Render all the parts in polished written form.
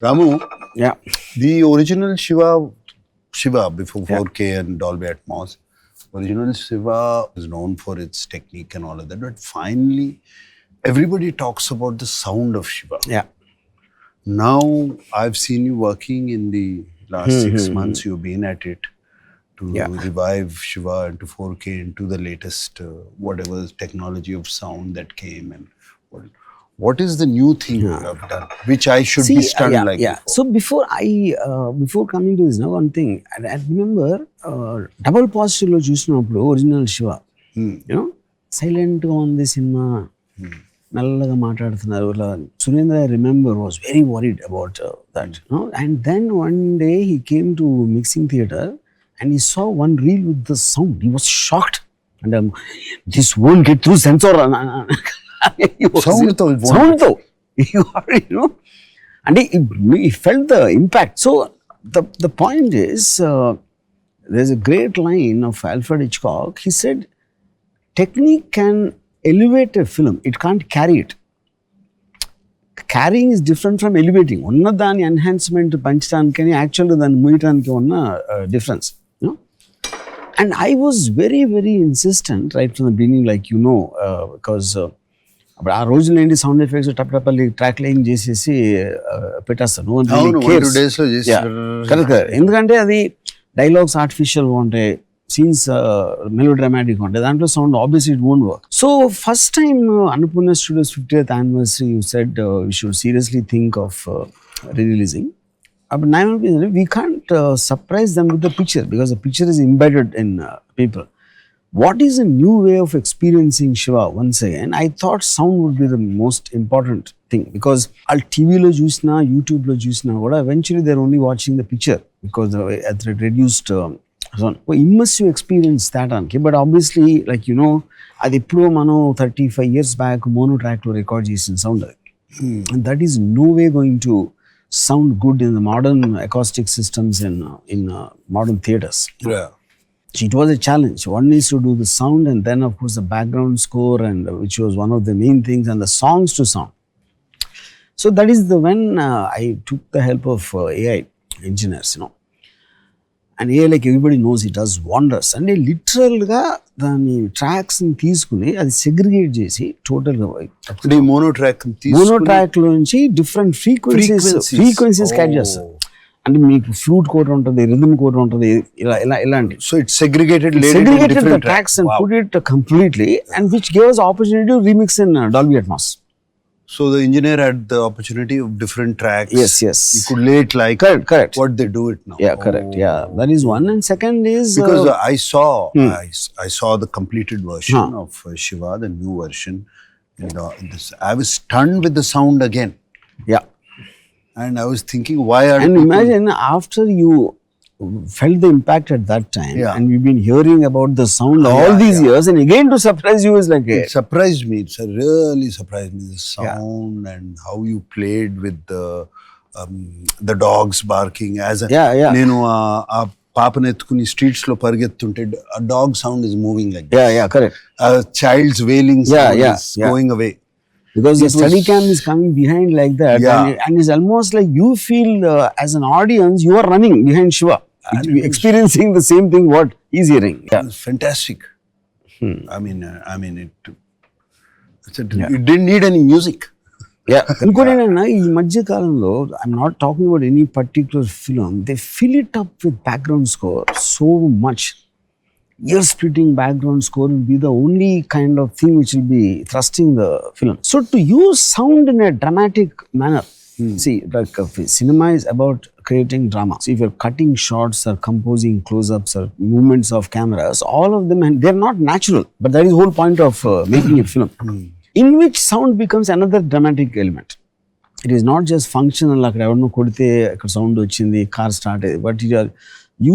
Ramu, Yeah. the original Shiva before 4K and Dolby Atmos, original Shiva is known for its technique and all of that. But finally, everybody talks about the sound of Shiva. Yeah. Now, I've seen you working in the last 6 months. You've been at it to revive Shiva into 4K, into the latest whatever technology of sound that came. And what is the new thing you have done, which I should be stunned like before? So before coming to this, now one thing, I remember double positive lo chusinapudu original Shiva. You know, silent గా ఉంది cinema, నల్లగా మాట్లాడుతున్నారు. Surendra, I remember, was very worried about that. You know? And then one day he came to mixing theater and he saw one reel with the sound. He was shocked. And this won't get through sensor. Sound though. You know, and he felt the impact. So the point is, there's a great line of Alfred Hitchcock. He said, technique can elevate a film, it can't carry it. Carrying is different from elevating. Onna dani enhancement panchitanikani actually dan muyitaniki onna difference, you know. And I was very, very insistent right from the beginning, like, you know, because అప్పుడు ఆ రోజులు ఏంటి, sound effects టప్పల్లి track line చేసేసి పెట్టేస్తాను. ఎందుకంటే అది dialogues ఆర్టిఫిషియల్గా ఉంటాయి, సీన్స్ మెలో డ్రామాటిక్గా ఉంటాయి, దాంట్లో sound obviously it won't work. So first time Annapurna studios 50th anniversary you said we should seriously think of releasing. అప్పుడు నా ఏమనిపించింది, we can't surprise them with the picture because the picture is embedded in people. What is a new way of experiencing Shiva once again? I thought sound would be the most important thing because al TV lo chusna, YouTube lo chusna kuda eventually they're only watching the picture because at the reduced immersive experience that anki. But obviously, like, you know, adi eppudo mano 35 years back mono track lo record chesin sound, and that is no way going to sound good in the modern acoustic systems in modern theaters. Yeah. It was a challenge. One is to do the sound, and then of course the background score, and which was one of the main things, and the songs to sound. So that is when I took the help of AI engineers, you know. And AI, like everybody knows, it does wonders. And literal ga dani tracks ni teeskuni adi segregate chesi total ga mono track lo nunchi different frequencies catch చేస్తారు. అంటే మీకు flute code ఉంటుంది, rhythm code ఉంటుంది, ఇలాంటి. So it segregated the tracks and put it completely, and which gave us opportunity to remix in Dolby Atmos. So the engineer had the opportunity of different tracks. Yes. He could lay it like correct. what they do it now. Yeah, correct. Yeah, that is one. And second is because I saw the completed version of Shiva, the new version. I was stunned with the sound again. Yeah. And I was thinking, why are and imagine after you felt the impact at that time, and we've been hearing about the sound all these years, and again to surprise you is like it surprised me. It's really surprised me, the sound and how you played with the dogs barking as నేను ఆ పాపను ఎత్తుకుని streets లో పరిగెత్తుంటే a dog sound is moving like this. Correct. A child's wailing sound is going away. Because the steady cam is coming behind like that, and it's almost like you feel as an audience you are running behind Shiva, experiencing the same thing what he's hearing. It was fantastic. I mean, it didn't need any music. ఇంకోటి ఏంటన్నా, ఈ మధ్య కాలంలో I'm not talking about any particular film, they fill it up with background score so much. Ear-splitting background score will be the only kind of thing which will be thrusting the film. So to use sound in a dramatic manner, see, like cinema is about creating drama. So if you're cutting shots or composing close-ups or movements of cameras, all of them, and they're not natural, but that is the whole point of making a film, in which sound becomes another dramatic element. It is not just functional, like evarno kodite ikkada sound ochindi, car start, but you are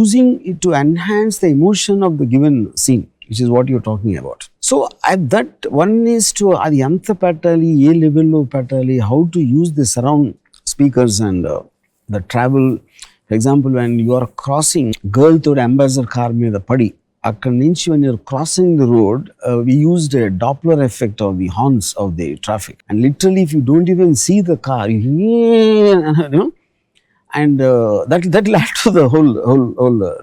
using it to enhance the emotion of the given scene, which is what you're talking about. So that one is to adi anta pettali, A level lo pettali, how to use the surround speakers and the travel. For example, when you are crossing, girl to ambassador car మీద పడి అక్కడి నుంచి when you're crossing the road, we used a Doppler effect of the horns of the traffic, and literally if you don't even see the car, you know, And that led to the whole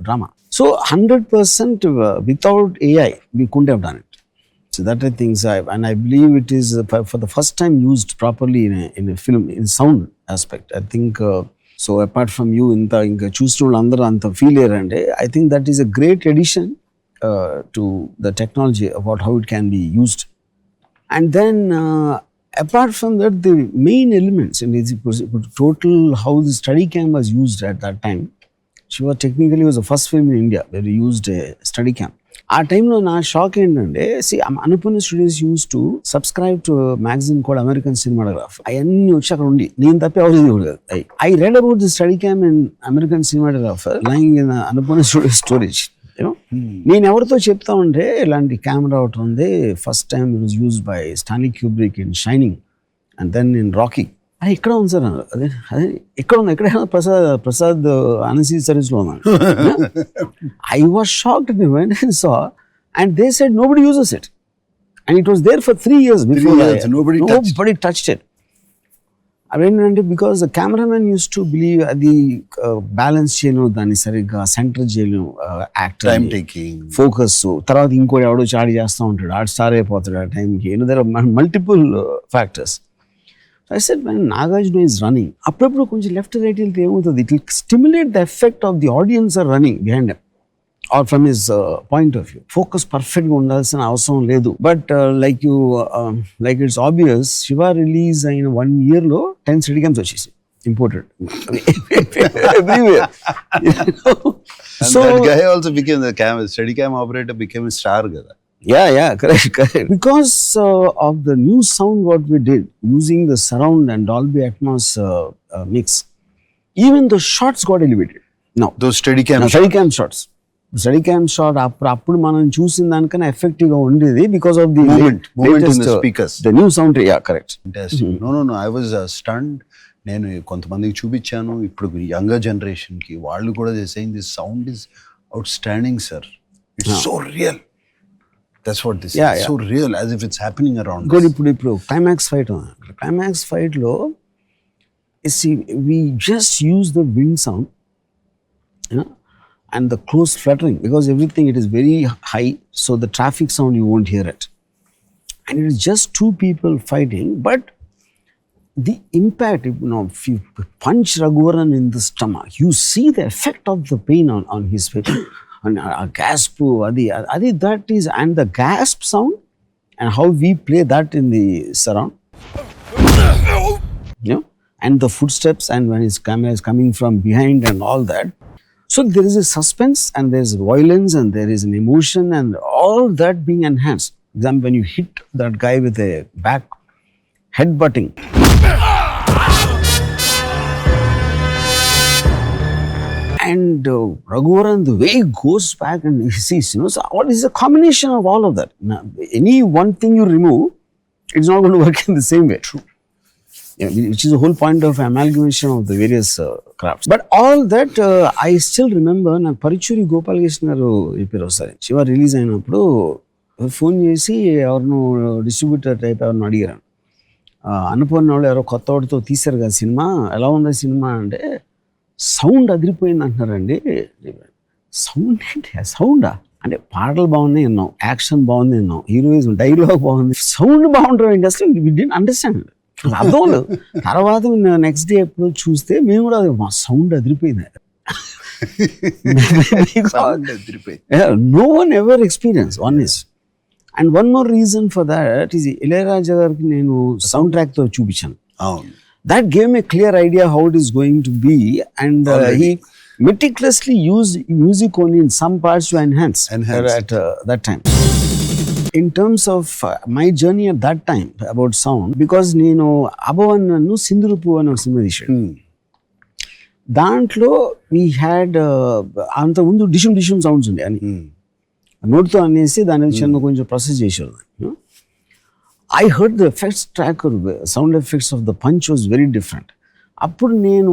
drama. So 100% without AI, we couldn't have done it. So that I think, and I believe it is for the first time used properly in a film, in sound aspect. I think, so apart from you, inka choose అందరూ అంత feel అయ్యారంటే, I think that is a great addition to the technology about how it can be used. And then apart from that, the main elements in the total how the steady cam was used at that time. Shiva technically was the first film in India where we used a steady cam. ఆ టైంలో నా shock ఏంటంటే, Annapurna studios used to subscribe to magazine కూడా American cinematograph. అవన్నీ వచ్చి అక్కడ ఉండి నేను తప్పి అవసరం. I read about the steady cam and American cinematographer lying in Annapurna studio storage. నేను ఎవరితో చెప్తా ఉంటే ఇలాంటి కెమెరా ఒకటి ఉంది, first time it was used by Stanley Kubrick in Shining and then in Rocky. అది ఎక్కడ ఉంది సార్? అదే ఎక్కడ ఉంది? ఎక్కడ? ప్రసాద్ అనసీ సర్వీస్లో ఉన్నాను. I was shocked when I saw, and they said nobody uses it, and it was there for 3 years before. Nobody touched it. అదేంటంటే, because the cameraman use to believe అది బ్యాలెన్స్ చేయను, దాన్ని సరిగ్గా సెంటర్ చేయను, యాక్టర్ టైం టేకింగ్, ఫోకస్. తర్వాత ఇంకోటి ఎవడో చాడి చేస్తూ ఉంటాడు, ఆడు స్టార్ అయిపోతాడు ఆ టైంకి. There are multiple factors. I said, when Nagarjuna is running, అప్పుడప్పుడు కొంచెం లెఫ్ట్ రైట్ వెళ్తే ఏమవుతుంది, it will stimulate the effect of the audience or running behind him or from his point of view. Focus పర్ఫెక్ట్గా ఉండాల్సిన అవసరం లేదు. But like it's obvious, Shiva release అయిన 1 yearలో 10 స్టడీ క్యామ్స్ వచ్చేసి imported everywhere. So that guy also became the steady cam operator, became a star కదా. Yeah, correct. Because of the new sound what we did, using the surround and Dolby Atmos mix, even the shots got elevated. Now, those steady cam shots. Steady cam shot, appudu manam chusin danikana effective ga undedi because of the movement in the speakers. The new sound, yeah, correct. Fantastic. No, I was stunned. నేను కొంతమందికి చూపించాను. ఇప్పుడు younger జనరేషన్కి వాళ్ళు కూడా saying this sound is outstanding, sir. It's so real. That's what this is. So real, as if it's happening around us. ఇప్పుడు climax ఫైట్లో we just use the wind sound, and the close fluttering, because everything, it is very high, so the traffic sound you won't hear it, and it is just 2 people fighting. But the impact, if you punch Raghuvaran in the stomach, you see the effect of the pain on his face. And a gasp, that is, and the gasp sound and how we play that in the surround, and the footsteps, and when his camera is coming from behind and all that. So there is a suspense, and there is violence, and there is an emotion, and all that being enhanced. Then when you hit that guy with a back headbutting, and Raghuvaran, the way he goes back and he sees, so what is a combination of all of that? Now, any one thing you remove, it's not going to work in the same way. True. Which is the whole point of amalgamation of the various crafts. But all that, I still remember, na Parichuri Gopal garu repairu sare. Shiva release ayinappudu phone chesi evarno distributor type evarno adigaran. Annapurna vallu evaro kotta vaduto teesaru ga cinema, ela unda cinema ante sound అదిరిపోయింది అంటున్నారండి. సౌండా అంటే పాటలు బాగున్నాయి అన్నాం, action బాగుంది అన్నాం, heroism, dialogue బాగుంది, sound బాగుంటాం ఏంటి అసలు వి డిడ్ంట్ అండర్స్టాండ్. అర్థం లేదు. తర్వాత నెక్స్ట్ డే ఎప్పుడు చూస్తే మేము కూడా మా సౌండ్ అదిరిపోయింది. No one ever experienced. One is, and one more reason for that is Ilayaraja గారికి నేను సౌండ్ ట్రాక్ తో చూపించాను. That gave me a clear idea how it is going to be, and he meticulously used music only in some parts to enhance. At that time. In terms of my journey at that time about sound, because నేను అభవన్ నన్ను సింధురుపు అని ఒక cinema తీశాడు. దాంట్లో we had అంత ముందు dishoom sounds ఉండే అని నోట్తో అనేసి దాని చిన్న కొంచెం ప్రాసెస్ చేశారు. I heard the effects track or sound effects of the punch was very different. Appudu nenu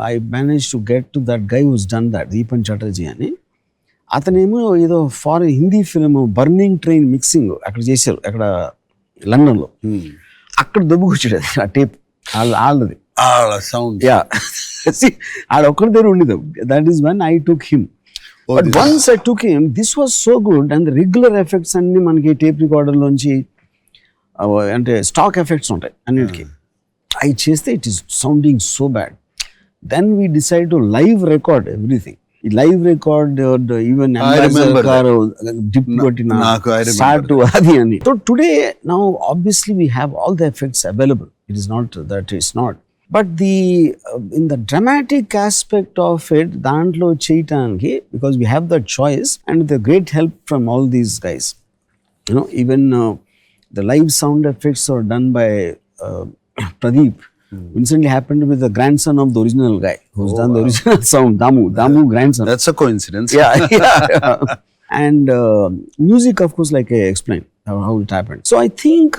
I managed to get to that guy who's done that, Deepan Chatterjee ani. Athanemo edo for a Hindi film Burning Train mixing akkada chesaru, akkada London lo. Akkada dobbukochadu aa tape all the sound. Yeah. See, ఆడొక్కడి దగ్గర ఉండేది. That is when I took him. But once I took him, this was so good, and the regular effects అన్ని మనకి tape రికార్డర్లోంచి అంటే stock effects ఉంటాయి అన్నిటికీ. అవి చేస్తే it is sounding so bad. Then we decided to live record everything. Live record even car dip కొట్టిన start అది అని. So today, now obviously we have all the effects available. It is not that it's not. But in the dramatic aspect of it, దాంట్లో చేయటానికి, because we have that choice and with the great help from all these guys. You know, even the live sound effects are done by Pradeep. Incidentally happened with the grandson of the original guy who's done the original sound, Damu grandson. That's a coincidence. Yeah. And music, of course, like I explained how it happened. So I think,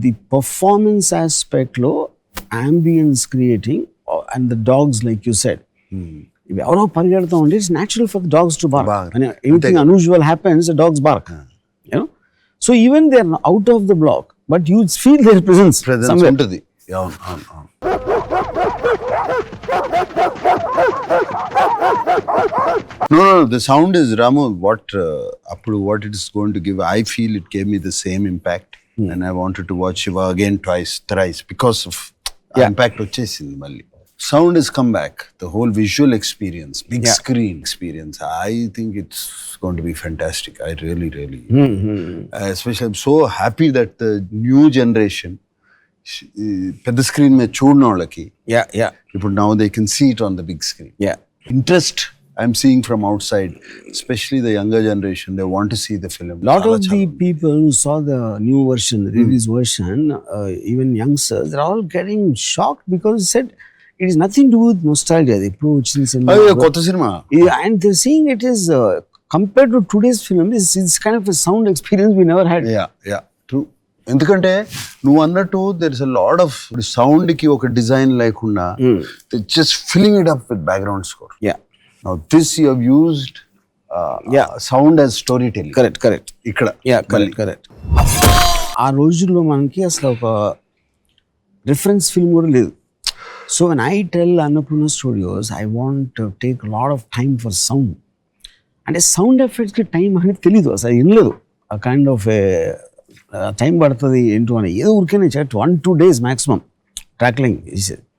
the performance aspect lo, ambience creating, and the dogs, like you said. ఎవరో పరిగెడతా ఉంటే it's natural for the dogs to bark. And anything unusual happens, the dogs bark. You know? So even they are out of the block, but you feel their presence somewhere. ఉంటుంది. No, the sound is, Ramu, what it is going to give, I feel it gave me the same impact. And I wanted to watch Shiva again twice, thrice, because of impact వచ్చేసింది మళ్ళీ. Sound has come back. The whole visual experience, big screen experience. I think it's going to be fantastic. I really, especially I'm so happy that the new generation, పెద్ద screen మీద చూడని వాళ్ళకి ఇప్పుడు now they can see it on the big screen. Interest I'm seeing from outside, especially the younger generation, they want to see the film. Lot of the people who saw the new version, the release version, even youngsters, they're all getting shocked because they said it is nothing to do with nostalgia. They approach this cinema. And they're saying it is compared to today's film, it's kind of a sound experience we never had. Yeah, true. ఎందుకంటే నువ్వు అన్నట్టు there is a lot of sound కి ఒక design లేకుండా just filling it up with background score. Now this you have used sound as storytelling. Correct. ఇక్కడ correct. ఆ రోజుల్లో మనకి అసలు ఒక రిఫరెన్స్ ఫిల్మ్ కూడా లేదు. So when I tell Annapurna Studios, I want to take a lot of time for sound. And sound effects కి time అనేది తెలీదు, అసలు ఏం లేదు. ఆ కైండ్ ఆఫ్ టైం పడుతుంది ఏంటో అని ఏదో ఊరికే చెట్ 1-2 days maximum tackling.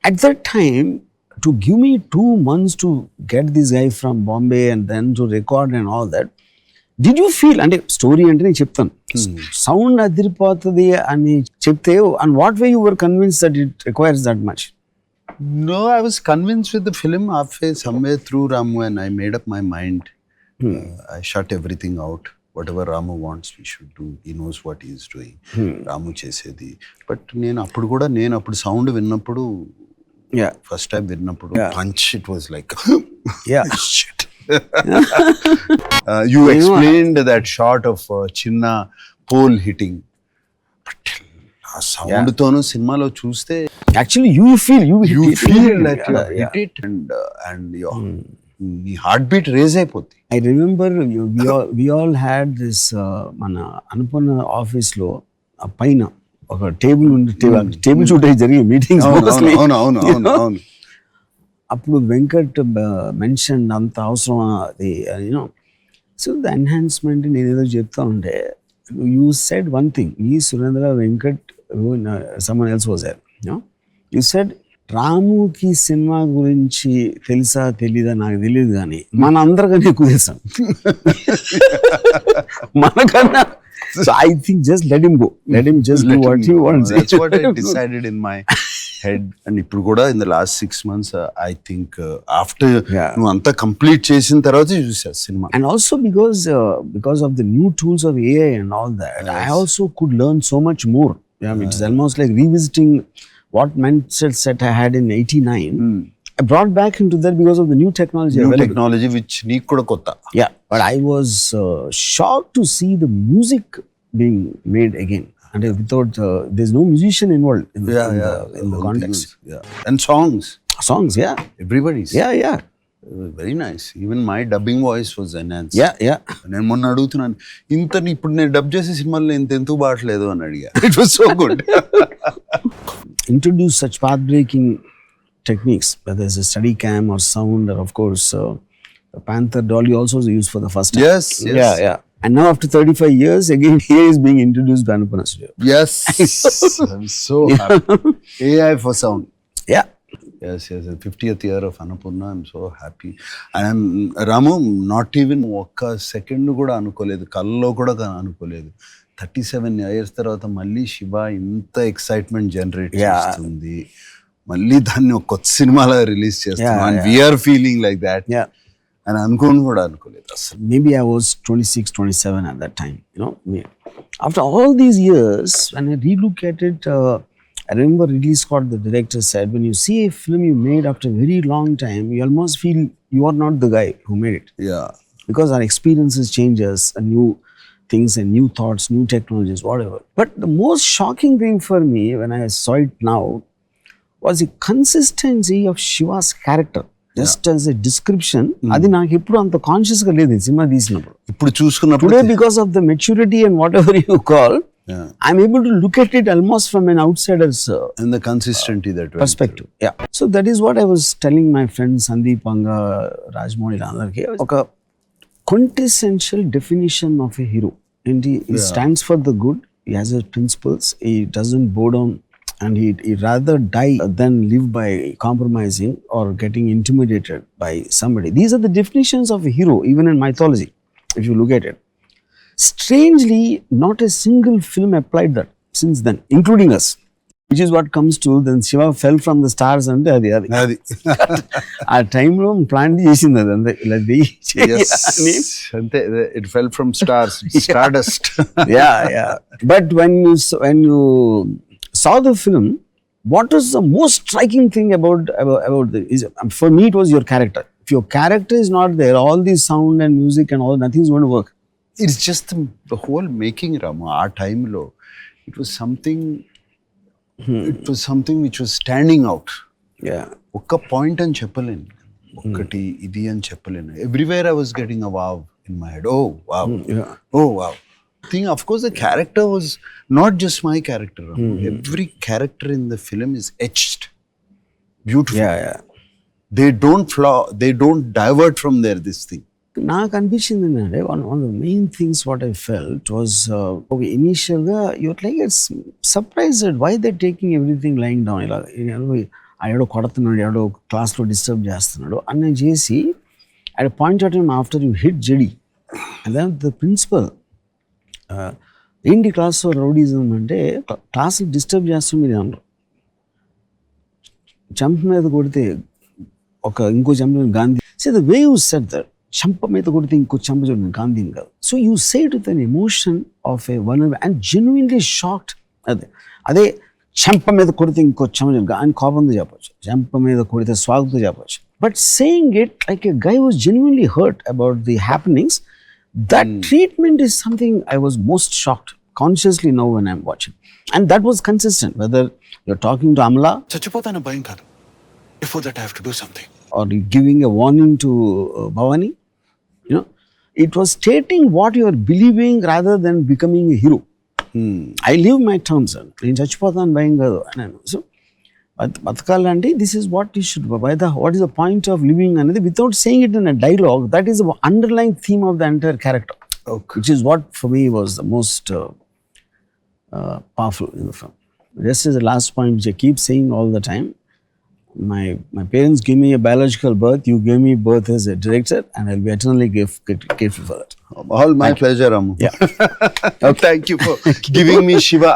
At that time, to give me 2 months to get this guy from Bombay and then to record and all that, did you feel, అంటే స్టోరీ అంటే నేను చెప్తాను, సౌండ్ అదిరిపోతుంది అని చెప్తే, and what way you were convinced that it requires that much? No, I was convinced with the film halfway, somewhere through Ramu, and I made up my mind. I shut everything out. Whatever Ramu wants, we should do. He knows what he is doing. Ramu chesedi. But నేను అప్పుడు sound విన్నప్పుడు, first time విన్నప్పుడు punch, it was like shit. You explained that shot of చిన్న pole hitting. ఆ sound తోను సినిమాలో చూస్తే actually you feel that you hit it and your నీ హార్ట్ బీట్ రేజ్ అయిపోద్ది. I remember we all had this మన అనుపన్న office లో పైన ఒక టేబుల్ టేబుల్ షూట్ అయి జరిగే మీటింగ్స్. అవును. అప్పుడు వెంకట్ మెన్షన్ అంత అవసరం అది, యూనో. సో ద ఎన్హాన్స్మెంట్ నేను ఏదో చెప్తా ఉంటే, యూ సెడ్ వన్ థింగ్, ఈ Surendra, Venkat, someone else was there, you know. You said రాముకి సినిమా గురించి తెలుసా తెలీదా నాకు తెలియదు, కానీ మన అందరికన్నా ఎక్కువ తెలుసాం మనకన్నా. So I think just let him go. Let him just do what he wants. That's what I decided in my head. And ఇప్పుడు కూడా in the last 6 months, I think after నువ్వు అంతా కంప్లీట్ చేసిన తర్వాత చూసా cinema. And also because of the new tools of AI and all that, I also could learn so much more. It's almost like revisiting what mindset set I had in 89. I brought back into that because of the new technology. Technology which నీకు కూడా కొత్త. But I was shocked to see the music being made again. And without, there's no musician involved in the context. And songs. Everybody's. Very nice. Even my dubbing voice was enhance. Yeah. నేను మొన్న అడుగుతున్నాను, ఇప్పుడు నేను dub చేసే సినిమాల్లో ఇంత ఎందుకు బాటలేదు అని అడిగా. It was so good. Introduce such path-breaking techniques, whether it's a steady cam or sound, or of course, the Panther dolly also was used for the first time. Yes. Yeah. And now after 35 years, again here is being introduced by Annapurna Studio. Yes. I'm so happy. AI for sound. Yeah. Yes. 50th year of Annapurna. I'm so happy. And I'm Ramu, not even ఒక్క second కూడా అనుకోలేదు, కల్లో కూడా అనుకోలేదు. 37 years తర్వాత మళ్ళీ శివ ఇంత excitement generate చేస్తుంది, మళ్ళీ దాన్ని ఒక కొత్త సినిమాలో రిలీజ్ చేస్తున్నాం. And we're feeling like that. అని అనుకోలేదు అసలు. Maybe I was 26, 27 at that time. After all these years, when I relook at it, I remember Ridley Scott, the director, said, when you see a film you made after a very long time, you almost feel you are not the guy who made it. Yeah. Because our experiences change us, and new things and new thoughts, new technologies, whatever. But the most shocking thing for me when I saw it now was the consistency of Shiva's character. Just as a description, అది నాకు ఎప్పుడు అంత conscious గా లేదు cinema తీసినప్పుడు. ఇప్పుడు చూసుకున్నప్పుడు today because of the maturity and what ever you call, I'm able to look at it almost from an outsider's and the consistency that perspective. Yeah. So that is what I was telling my friend Sandeep Anga, Rajmouli Landarki. Oka quintessential definition of a hero. And he stands for the good. He has his principles. He doesn't bow down, and he rather die than live by compromising or getting intimidated by somebody. These are the definitions of a hero, even in mythology, if you look at it. Strangely, not a single film applied that since then, including us. Which is what comes to then Shiva fell from the stars and అది ఆ టైంలో plan చేసింది అది అంతే ఇలా అంతే. It fell from stars, stardust. Yeah. But when you saw the film, what was the most striking thing about for me, it was your character. If your character is not there, all the sound and music and all, nothing's going to work. It's just the whole making, Rama. Our time lo, it was something which was standing out. Yeah. ఒక్క point అని చెప్పలేను, ఒక్కటి ఇది అని చెప్పలేను. Everywhere I was getting a wow in my head. Oh wow. Thing, of course, the character was not just my character. Every character in the film is etched beautiful. Yeah. They don't flaw, they don't divert from this thing. నాకు అనిపించింది ఏంటంటే one of the main things what I felt was okay, ఇనీషియల్గా you're like it's surprised why they taking everything lying down. ఇలా ఎవడో కొడుతున్నాడు, ఎవడో క్లాస్లో disturb చేస్తున్నాడు అని చేసి at point of time after you hit JD and then the principal, ఏంటి క్లాస్లో రౌడీజం అంటే క్లాసులు డిస్టర్బ్ చేస్తూ మీరు అన్నారు, చంప మీద కొడితే ఇంకో చంప Gandhi. So the way you said that, చంప మీద కొడితే ఇంకో చంప చూడండి గాంధీని కాదు. So you said with an emotion of a one and genuinely shocked. అదే చంప మీద కొడితే ఇంకో చంప అని కోపంతో చెప్పచ్చు, చంప మీద కొడితే స్వాగతంతో చెప్పచ్చు. But saying it like a guy was genuinely hurt about the happenings, that treatment is something I was most shocked consciously now when I'm watching. And that was consistent, whether you're talking to Amla, చచ్చిపోతాను భయం కాదు, before that I have to do something, or giving a warning to Bhavani, it was stating what you are believing rather than becoming a hero. I live my terms, నేను చచ్చిపోతాను భయం కాదు అన్నాను. So బతకాలంటే this is what you should, what is the point of living అనేది without saying it in a dialogue, that is the underline theme of the entire character, which is what for me was the most powerful in the film. Just as the last point which I keep saying all the time, my parents gave me a biological birth, you gave me birth as a director, and I'll be eternally grateful for that. All my pleasure, Ramu. Yeah. Thank you for giving me Shiva.